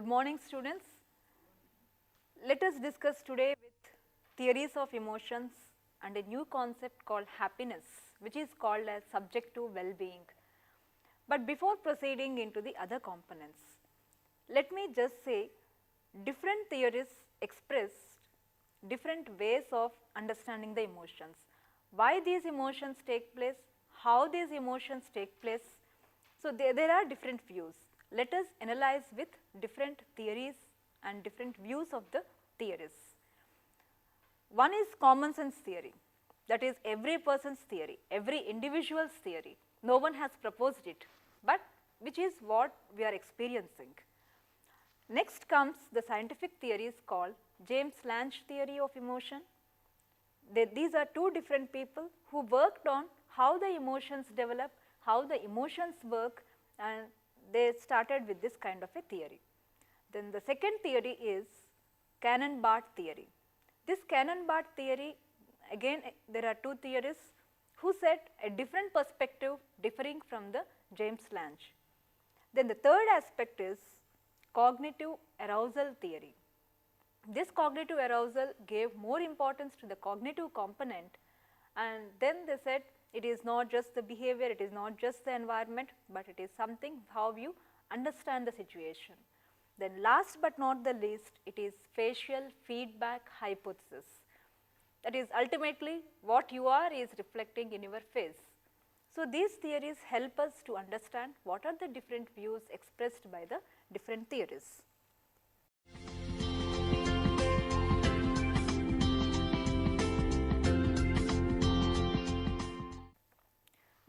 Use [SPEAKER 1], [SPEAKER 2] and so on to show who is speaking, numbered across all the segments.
[SPEAKER 1] morning, students. Let us discuss today with theories of emotions and a new concept called happiness, which is called as subjective well-being. But before proceeding into the other components, let me just say different theories express different ways of understanding the emotions. Why these emotions take place, how these emotions take place. So, there are different views. Let us analyze with different theories and different views of the theories. One is common sense theory, that is every person's theory, every individual's theory. No one has proposed it, but which is what we are experiencing. Next comes the scientific theories called James-Lange Theory of emotion. These are two different people who worked on how the emotions develop, how the emotions work, and they started with this kind of a theory. Then the second theory is Cannon-Barth theory. This Cannon-Barth theory, again there are two theorists who set a different perspective differing from the James-Lange. Then the third aspect is cognitive arousal theory. This cognitive arousal gave more importance to the cognitive component, and then they said it is not just the behavior, it is not just the environment, but it is something how you understand the situation. Then last but not the least, it is facial feedback hypothesis. That is ultimately what you are is reflecting in your face. So, these theories help us to understand what are the different views expressed by the different theories.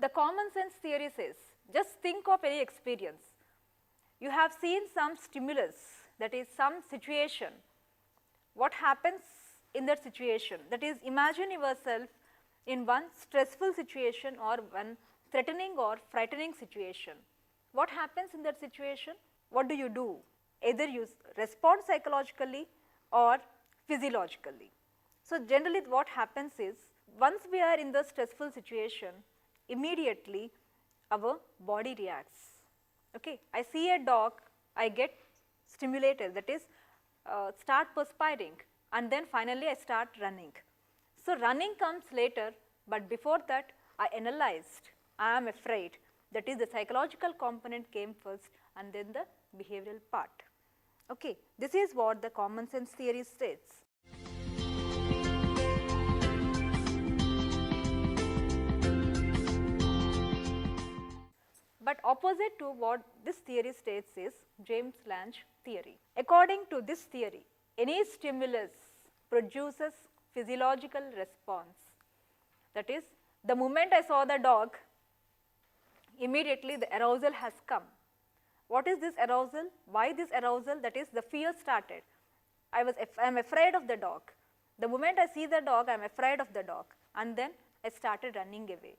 [SPEAKER 1] The common sense theory says, just think of any experience. You have seen some stimulus, that is some situation. What happens in that situation? That is, imagine yourself in one stressful situation or one threatening or frightening situation. What happens in that situation? What do you do? Either you respond psychologically or physiologically. So, generally what happens is, once we are in the stressful situation, immediately our body reacts. Okay, I see a dog, I get stimulated, that is start perspiring, and then finally I start running. So, running comes later, but before that I analyzed, I am afraid, that is the psychological component came first and then the behavioral part. Okay, this is what the common sense theory states. But opposite to what this theory states is James-Lange theory. According to this theory, any stimulus produces physiological response. That is, the moment I saw the dog, immediately the arousal has come. What is this arousal? Why this arousal? That is, the fear started. I am afraid of the dog. The moment I see the dog, I am afraid of the dog, and then I started running away.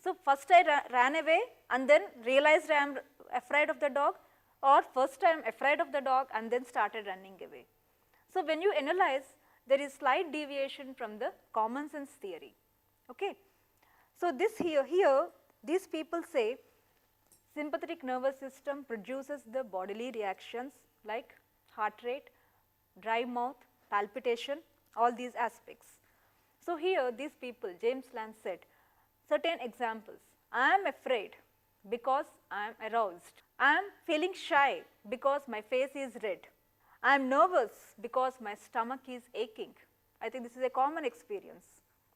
[SPEAKER 1] So, first I ran away and then realized I am afraid of the dog, or first I am afraid of the dog and then started running away. So, when you analyze, there is slight deviation from the common sense theory. Okay. So, this here these people say sympathetic nervous system produces the bodily reactions like heart rate, dry mouth, palpitation, all these aspects. So, here these people, James-Lange said, certain examples, I am afraid because I am aroused, I am feeling shy because my face is red, I am nervous because my stomach is aching. I think this is a common experience.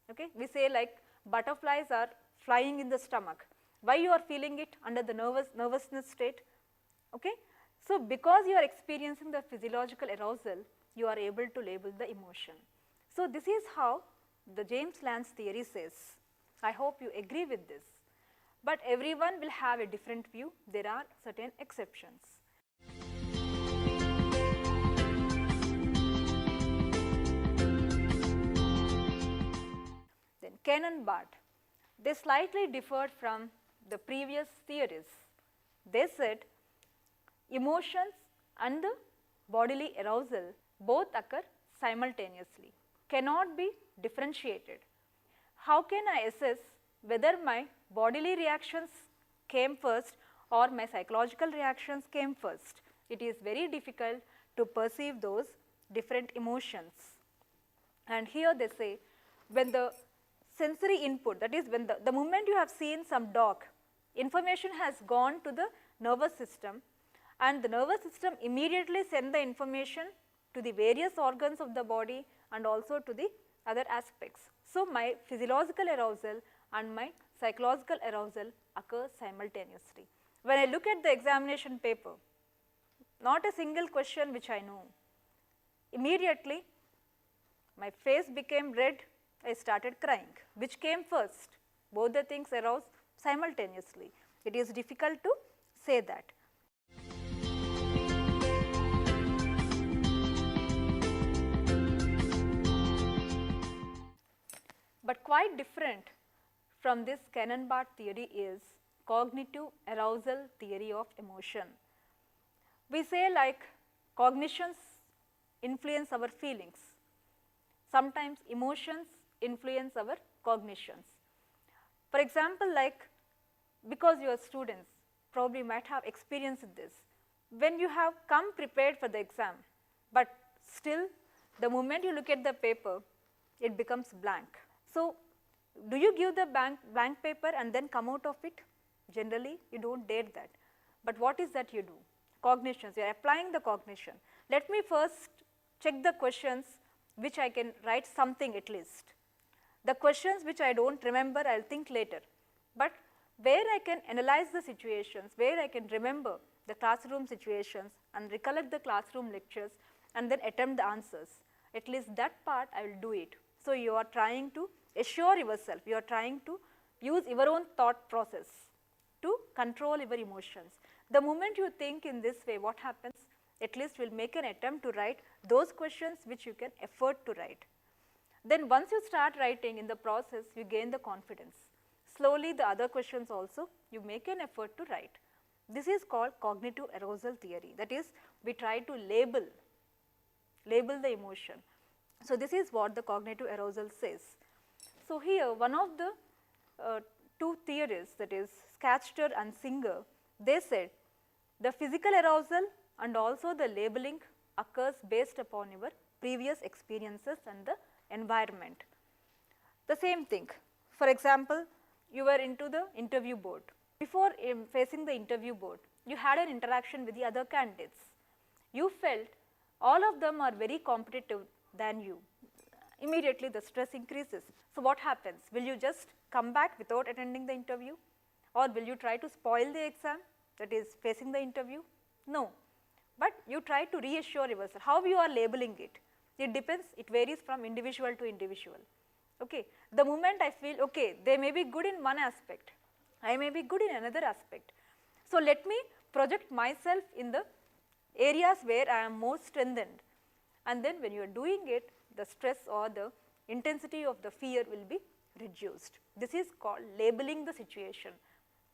[SPEAKER 1] Okay? We say like butterflies are flying in the stomach. Why you are feeling it under the nervousness state? Okay? So, because you are experiencing the physiological arousal, you are able to label the emotion. So, this is how the James-Lange theory says. I hope you agree with this, but everyone will have a different view. There are certain exceptions. Then Cannon-Barth, they slightly differed from the previous theories. They said emotions and the bodily arousal both occur simultaneously, cannot be differentiated. How can I assess whether my bodily reactions came first or my psychological reactions came first? it is very difficult to perceive those different emotions. And here they say, when the sensory input, that is when the moment you have seen some dog, information has gone to the nervous system, and the nervous system immediately send the information to the various organs of the body and also to the other aspects. So, my physiological arousal and my psychological arousal occurs simultaneously. When I look at the examination paper, not a single question which I know, immediately my face became red, I started crying. Which came first? Both the things arouse simultaneously. It is difficult to say that. But quite different from this Cannon-Barth theory is cognitive arousal theory of emotion. We say like cognitions influence our feelings, sometimes emotions influence our cognitions. For example, like because you are students, probably might have experienced this. When you have come prepared for the exam, but still the moment you look at the paper, it becomes blank. So, do you give the blank paper and then come out of it? Generally, you do not dare that. But what is that you do? Cognitions, you are applying the cognition. Let me first check the questions which I can write something at least. The questions which I do not remember, I will think later. But where I can analyze the situations, where I can remember the classroom situations and recollect the classroom lectures and then attempt the answers, at least that part I will do it. So, you are trying to assure yourself, you are trying to use your own thought process to control your emotions. The moment you think in this way, what happens? At least you will make an attempt to write those questions which you can afford to write. Then once you start writing in the process, you gain the confidence. Slowly the other questions also you make an effort to write. This is called cognitive arousal theory. That is, we try to label the emotion. So, this is what the cognitive arousal says. So, here one of the two theorists, that is Schachter and Singer, they said the physical arousal and also the labeling occurs based upon your previous experiences and the environment. The same thing, for example, you were into the interview board. Before facing the interview board, you had an interaction with the other candidates. You felt all of them are very competitive than you. Immediately the stress increases. So, what happens? Will you just come back without attending the interview, or will you try to spoil the exam, that is facing the interview? No, but you try to reassure yourself. How you are labeling it? It depends, it varies from individual to individual. Okay. The moment I feel, okay, they may be good in one aspect, I may be good in another aspect. So, let me project myself in the areas where I am more strengthened, and then when you are doing it, the stress or the intensity of the fear will be reduced. This is called labeling the situation.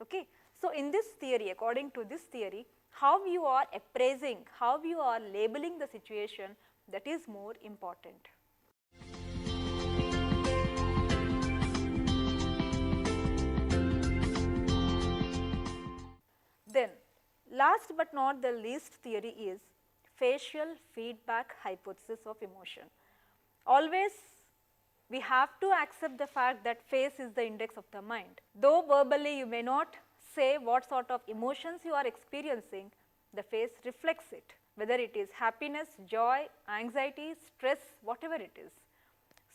[SPEAKER 1] Okay. So, in this theory, according to this theory, how you are appraising, how you are labeling the situation, that is more important. Then last but not the least theory is facial feedback hypothesis of emotion. Always we have to accept the fact that face is the index of the mind. Though verbally you may not say what sort of emotions you are experiencing, the face reflects it, whether it is happiness, joy, anxiety, stress, whatever it is.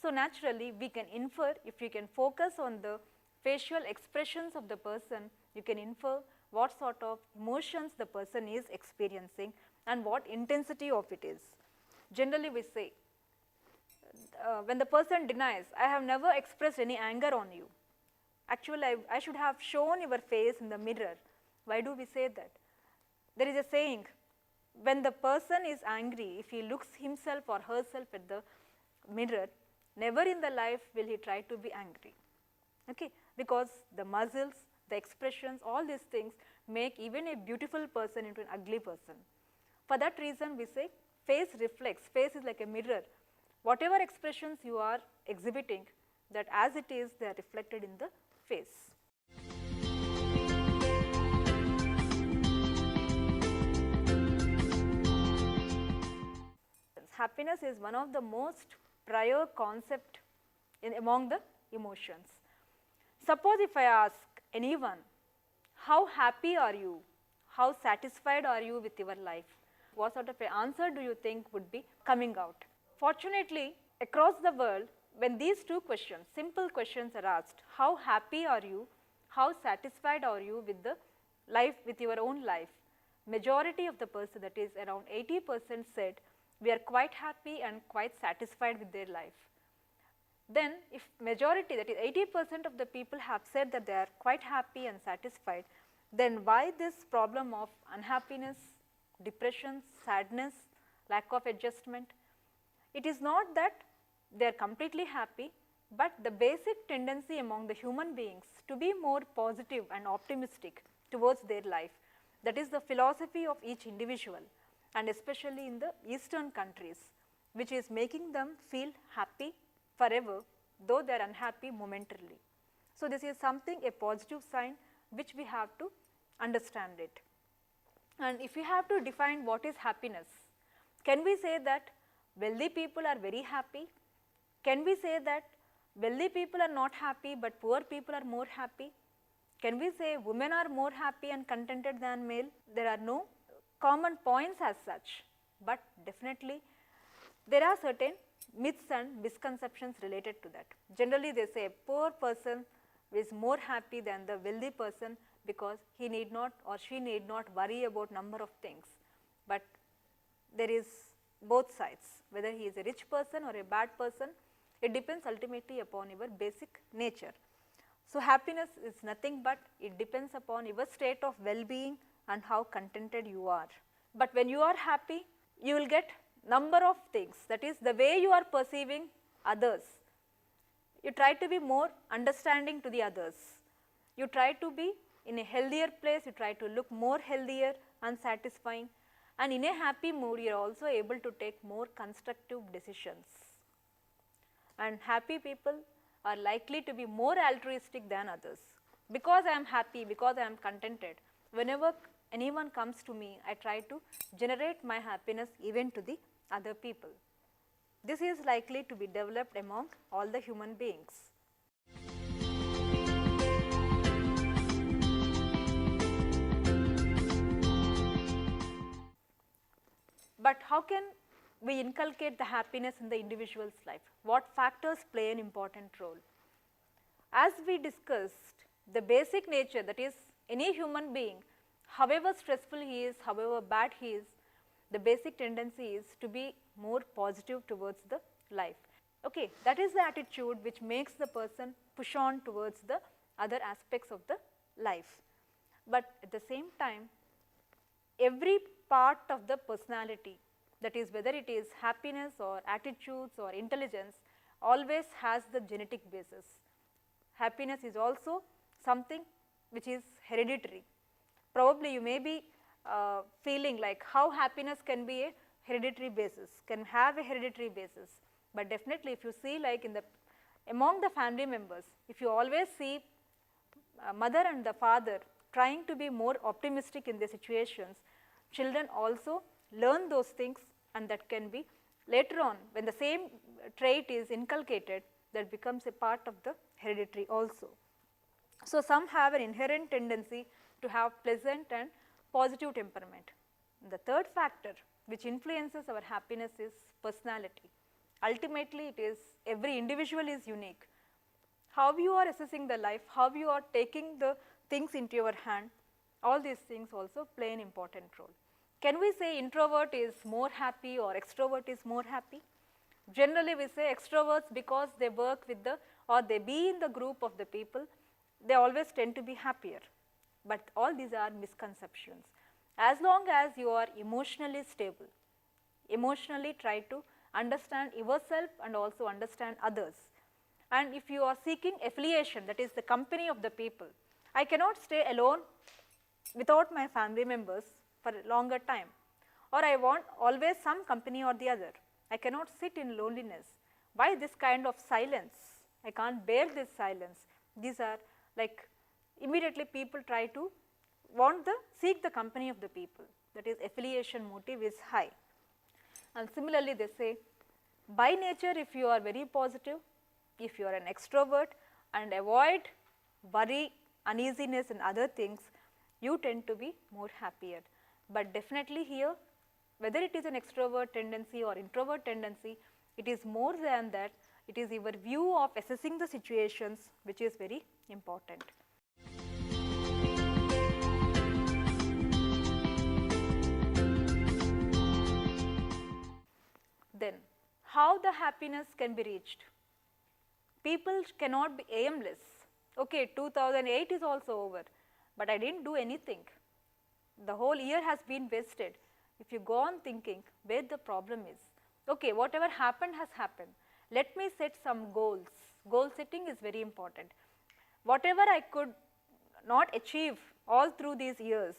[SPEAKER 1] So, naturally we can infer, if you can focus on the facial expressions of the person, you can infer what sort of emotions the person is experiencing and what intensity of it is. Generally we say, when the person denies, I have never expressed any anger on you. Actually, I should have shown your face in the mirror. Why do we say that? There is a saying, when the person is angry, if he looks himself or herself at the mirror, never in the life will he try to be angry. Okay? Because the muscles, the expressions, all these things make even a beautiful person into an ugly person. For that reason we say face reflects, face is like a mirror. Whatever expressions you are exhibiting, that as it is, they are reflected in the face. Happiness is one of the most prior concept among the emotions. Suppose if I ask anyone, how happy are you? How satisfied are you with your life? What sort of an answer do you think would be coming out? Fortunately, across the world, when these two questions, simple questions are asked, how happy are you? How satisfied are you with the life, with your own life? Majority of the person, that is around 80%, said we are quite happy and quite satisfied with their life. Then if majority, that is 80% of the people have said that they are quite happy and satisfied, then why this problem of unhappiness, depression, sadness, lack of adjustment? It is not that they are completely happy, but the basic tendency among the human beings to be more positive and optimistic towards their life. That is the philosophy of each individual, and especially in the eastern countries, which is making them feel happy forever, though they are unhappy momentarily. So, this is something, a positive sign which we have to understand it. And if we have to define what is happiness, can we say that wealthy people are very happy? Can we say that wealthy people are not happy but poor people are more happy? Can we say women are more happy and contented than male? There are no common points as such, but definitely there are certain myths and misconceptions related to that. Generally they say a poor person is more happy than the wealthy person because he need not or she need not worry about number of things, but there is both sides, whether he is a rich person or a bad person, it depends ultimately upon your basic nature. So, happiness is nothing but it depends upon your state of well-being and how contented you are. But when you are happy, you will get number of things, that is the way you are perceiving others. You try to be more understanding to the others. You try to be in a healthier place, you try to look more healthier and satisfying, and in a happy mood you are also able to take more constructive decisions. And happy people are likely to be more altruistic than others. Because I am happy, because I am contented, whenever anyone comes to me, I try to generate my happiness even to the other people. This is likely to be developed among all the human beings. But how can we inculcate the happiness in the individual's life? What factors play an important role? As we discussed, the basic nature, that is any human being, however stressful he is, however bad he is, the basic tendency is to be more positive towards the life. Okay, that is the attitude which makes the person push on towards the other aspects of the life. But at the same time, every part of the personality, that is whether it is happiness or attitudes or intelligence, always has the genetic basis. Happiness is also something which is hereditary. Probably you may be feeling like how happiness can be a hereditary basis, can have a hereditary basis, but definitely if you see like in the among the family members, if you always see mother and the father trying to be more optimistic in the situations, children also learn those things, and that can be later on when the same trait is inculcated, that becomes a part of the hereditary also. So, some have an inherent tendency to have pleasant and positive temperament. The third factor which influences our happiness is personality. Ultimately, it is every individual is unique. How you are assessing the life, how you are taking the things into your hand, all these things also play an important role. Can we say introvert is more happy or extrovert is more happy? Generally we say extroverts because they work with the or they be in the group of the people, they always tend to be happier. But all these are misconceptions. As long as you are emotionally stable, emotionally try to understand yourself and also understand others. And if you are seeking affiliation, that is the company of the people, I cannot stay alone without my family members for a longer time, or I want always some company or the other. I cannot sit in loneliness. Why this kind of silence? I can't bear this silence. These are like immediately people try to seek the company of the people, that is affiliation motive is high. And similarly they say, by nature if you are very positive, if you are an extrovert and avoid worry, uneasiness and other things, you tend to be more happier. But definitely here, whether it is an extrovert tendency or introvert tendency, it is more than that, it is your view of assessing the situations which is very important. Then, how the happiness can be reached? People cannot be aimless. Okay, 2008 is also over, but I did not do anything. The whole year has been wasted. If you go on thinking where the problem is, okay, whatever happened has happened. Let me set some goals. Goal setting is very important. Whatever I could not achieve all through these years,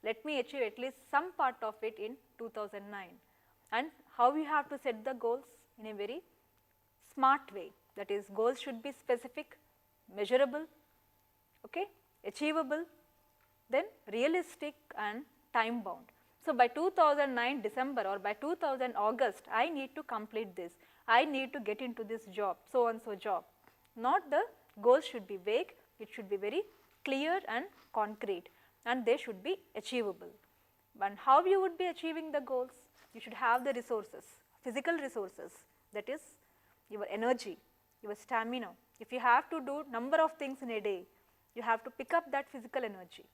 [SPEAKER 1] let me achieve at least some part of it in 2009. And how we have to set the goals? In a very smart way. That is, goals should be specific, measurable, okay, achievable, then realistic and time bound. So, by 2009 December or by 2000 August, I need to complete this, I need to get into this job, so and so job. Not the goals should be vague, it should be very clear and concrete, and they should be achievable. And how you would be achieving the goals? You should have the resources, physical resources, that is your energy, your stamina. If you have to do number of things in a day, you have to pick up that physical energy.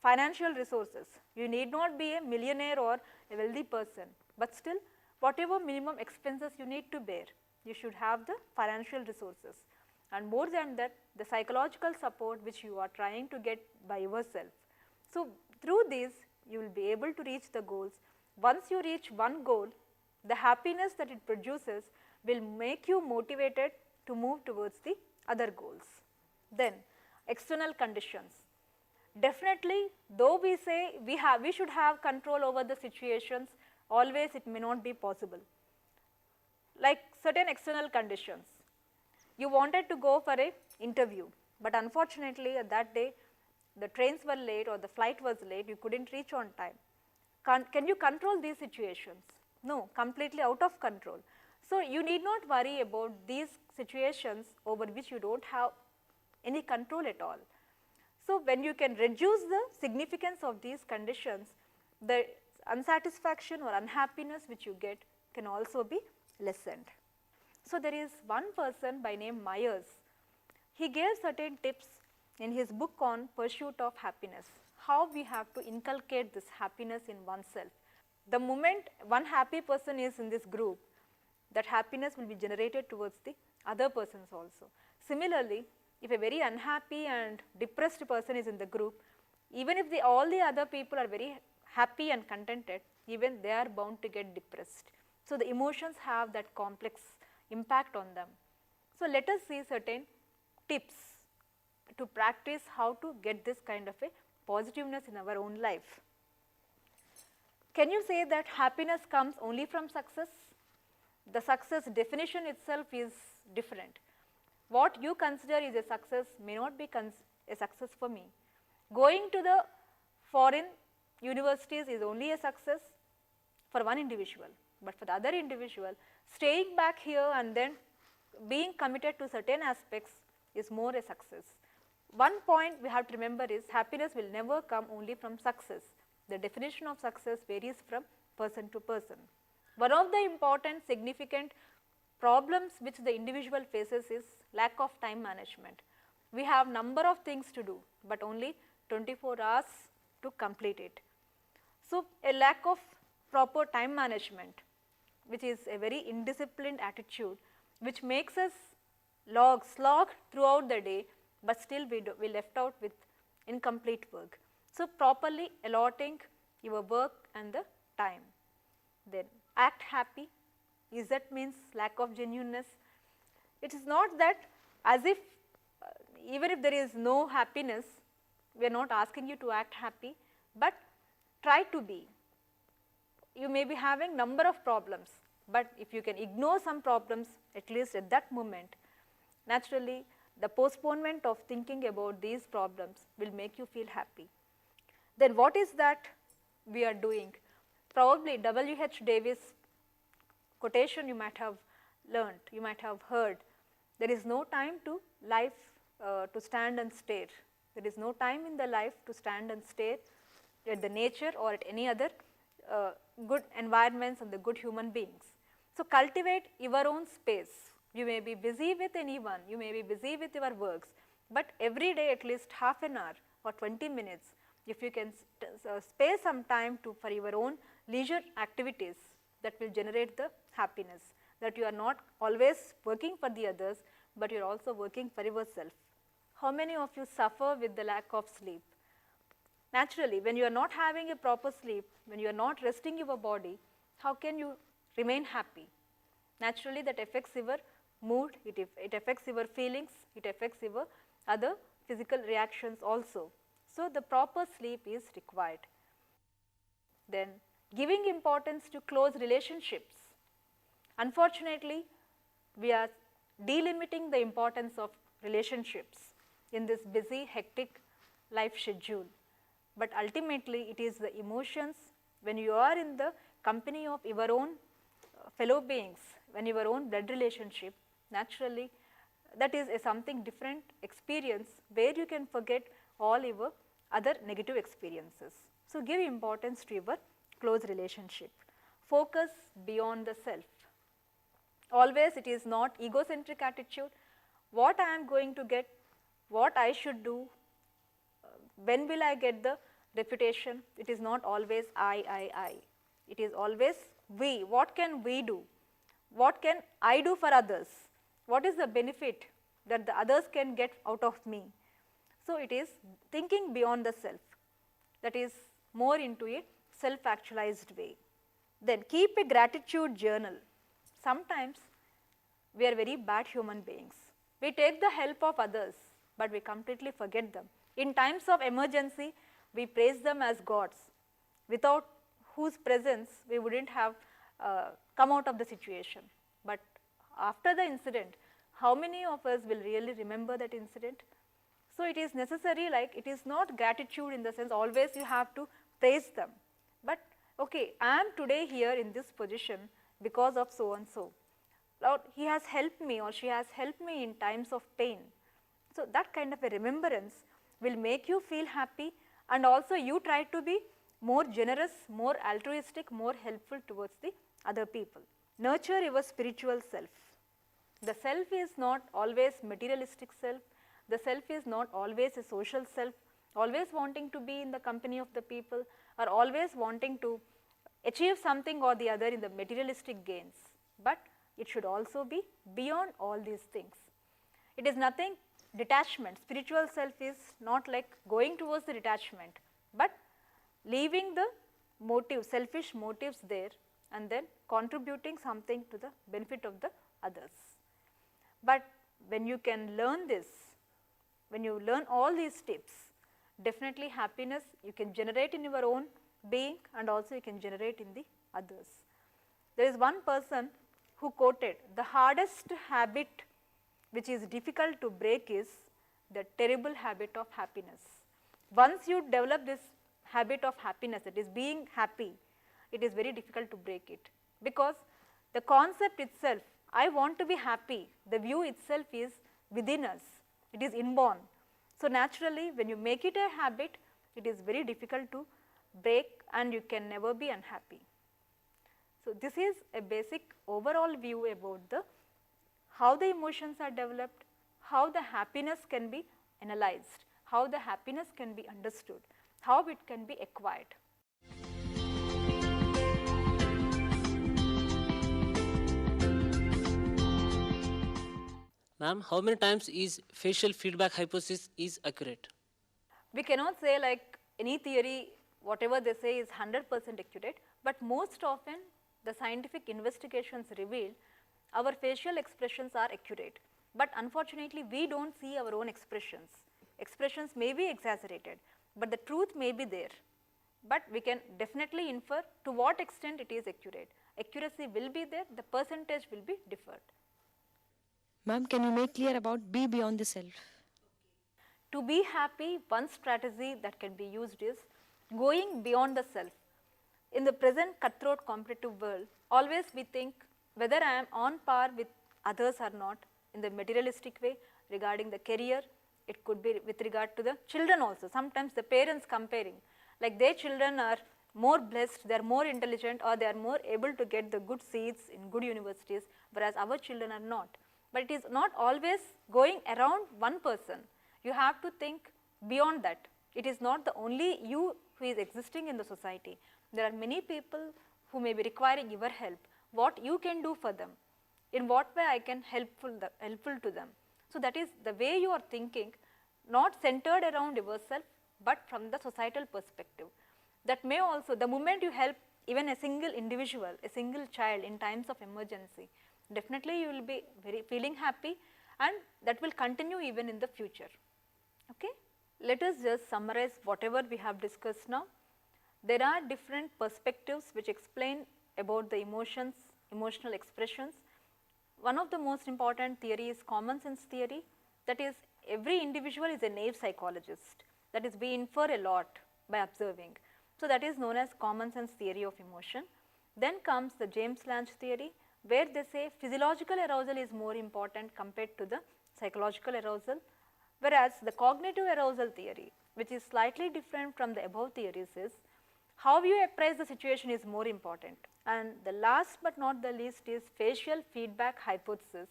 [SPEAKER 1] Financial resources, you need not be a millionaire or a wealthy person, but still whatever minimum expenses you need to bear, you should have the financial resources. And more than that, the psychological support which you are trying to get by yourself. So, through these you will be able to reach the goals. Once you reach one goal, the happiness that it produces will make you motivated to move towards the other goals. Then, external conditions. Definitely, though we say we should have control over the situations, always it may not be possible. Like certain external conditions, you wanted to go for a interview, but unfortunately at that day the trains were late or the flight was late, you could not reach on time. Can you control these situations? No, completely out of control. So, you need not worry about these situations over which you do not have any control at all. So, when you can reduce the significance of these conditions, the unsatisfaction or unhappiness which you get can also be lessened. So, there is one person by name Myers. He gave certain tips in his book on pursuit of happiness, how we have to inculcate this happiness in oneself. The moment one happy person is in this group, that happiness will be generated towards the other persons also. Similarly, if a very unhappy and depressed person is in the group, even if all the other people are very happy and contented, even they are bound to get depressed. So, the emotions have that complex impact on them. So, let us see certain tips to practice how to get this kind of a positiveness in our own life. Can you say that happiness comes only from success? The success definition itself is different. What you consider is a success may not be a success for me. Going to the foreign universities is only a success for one individual, but for the other individual, staying back here and then being committed to certain aspects is more a success. One point we have to remember is happiness will never come only from success. The definition of success varies from person to person. One of the important significant problems which the individual faces is lack of time management. We have number of things to do, but only 24 hours to complete it. So, a lack of proper time management, which is a very indisciplined attitude, which makes us slog throughout the day, but still we left out with incomplete work. So, properly allotting your work and the time. Then act happy, is that means lack of genuineness. It is not that as if even if there is no happiness, we are not asking you to act happy, but try to be. You may be having number of problems, but if you can ignore some problems at least at that moment, naturally the postponement of thinking about these problems will make you feel happy. Then what is that we are doing? Probably W.H. Davis quotation you might have learnt, you might have heard, there is no time to life to stand and stare. There is no time in the life to stand and stare at the nature or at any other good environments and the good human beings. So, cultivate your own space. You may be busy with anyone, you may be busy with your works, but every day at least half an hour or 20 minutes, if you can spare some time for your own leisure activities, that will generate the happiness, that you are not always working for the others, but you are also working for yourself. How many of you suffer with the lack of sleep? Naturally, when you are not having a proper sleep, when you are not resting your body, how can you remain happy? Naturally, that affects your mood, it affects your feelings, it affects your other physical reactions also. So, the proper sleep is required. Then, giving importance to close relationships. Unfortunately, we are delimiting the importance of relationships in this busy, hectic life schedule. But ultimately, it is the emotions when you are in the company of your own fellow beings, when your own blood relationship, naturally that is a something different experience where you can forget all your other negative experiences. So, give importance to your close relationship. Focus beyond the self. Always it is not egocentric attitude, what I am going to get, what I should do, when will I get the reputation. It is not always I. It is always we. What can we do? What can I do for others? What is the benefit that the others can get out of me? So, it is thinking beyond the self, that is more into a self-actualized way. Then keep a gratitude journal. Sometimes we are very bad human beings. We take the help of others, but we completely forget them. In times of emergency, we praise them as gods, without whose presence we would not have come out of the situation. But after the incident, how many of us will really remember that incident? So, it is necessary, like it is not gratitude in the sense always you have to praise them, but okay, I am today here in this position because of so and so. Lord, he has helped me or she has helped me in times of pain. So, that kind of a remembrance will make you feel happy, and also you try to be more generous, more altruistic, more helpful towards the other people. Nurture your spiritual self. The self is not always materialistic self, the self is not always a social self, always wanting to be in the company of the people or always wanting to achieve something or the other in the materialistic gains, but it should also be beyond all these things. It is nothing detachment, spiritual self is not like going towards the detachment, but leaving the motive, selfish motives there and then contributing something to the benefit of the others. But when you can learn this, when you learn all these tips, definitely happiness you can generate in your own being and also you can generate in the others. There is one person who quoted, the hardest habit which is difficult to break is the terrible habit of happiness. Once you develop this habit of happiness, that is being happy, it is very difficult to break it, because the concept itself, I want to be happy, the view itself is within us, it is inborn. So, naturally when you make it a habit, it is very difficult to break and you can never be unhappy. So, this is a basic overall view about the how the emotions are developed, how the happiness can be analyzed, how the happiness can be understood, how it can be acquired.
[SPEAKER 2] Ma'am, how many times is facial feedback hypothesis is accurate?
[SPEAKER 1] We cannot say like any theory, whatever they say is 100% accurate, but most often the scientific investigations reveal our facial expressions are accurate, but unfortunately we do not see our own expressions. Expressions may be exaggerated, but the truth may be there, but we can definitely infer to what extent it is accurate. Accuracy will be there, the percentage will be differed.
[SPEAKER 3] Ma'am, can you make clear about be beyond the self?
[SPEAKER 1] To be happy, one strategy that can be used is going beyond the self. In the present cutthroat competitive world, always we think whether I am on par with others or not in the materialistic way regarding the career. It could be with regard to the children also. Sometimes the parents comparing, like their children are more blessed, they are more intelligent, or they are more able to get the good seats in good universities, whereas our children are not. But it is not always going around one person. You have to think beyond that. It is not the only you who is existing in the society. There are many people who may be requiring your help. What you can do for them, in what way I can helpful to them. So that is the way you are thinking, not centered around yourself, but from the societal perspective. That may also, the moment you help even a single individual, a single child in times of emergency, definitely you will be feeling happy, and that will continue even in the future. Okay? Let us just summarize whatever we have discussed now. There are different perspectives which explain about the emotions, emotional expressions. One of the most important theory is common sense theory, that is every individual is a naive psychologist, that is we infer a lot by observing. So that is known as common sense theory of emotion. Then comes the James-Lange theory, where they say physiological arousal is more important compared to the psychological arousal, whereas the cognitive arousal theory, which is slightly different from the above theories, is how you appraise the situation is more important. And the last but not the least is facial feedback hypothesis,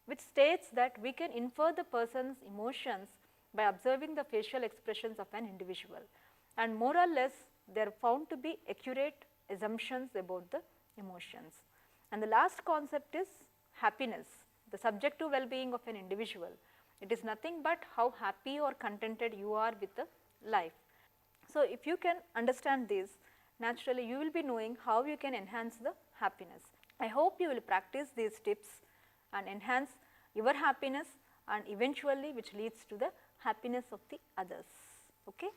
[SPEAKER 1] which states that we can infer the person's emotions by observing the facial expressions of an individual, and more or less they are found to be accurate assumptions about the emotions. And the last concept is happiness, the subjective well-being of an individual. It is nothing but how happy or contented you are with the life. So if you can understand this, naturally you will be knowing how you can enhance the happiness. I hope you will practice these tips and enhance your happiness, and eventually which leads to the happiness of the others. Okay?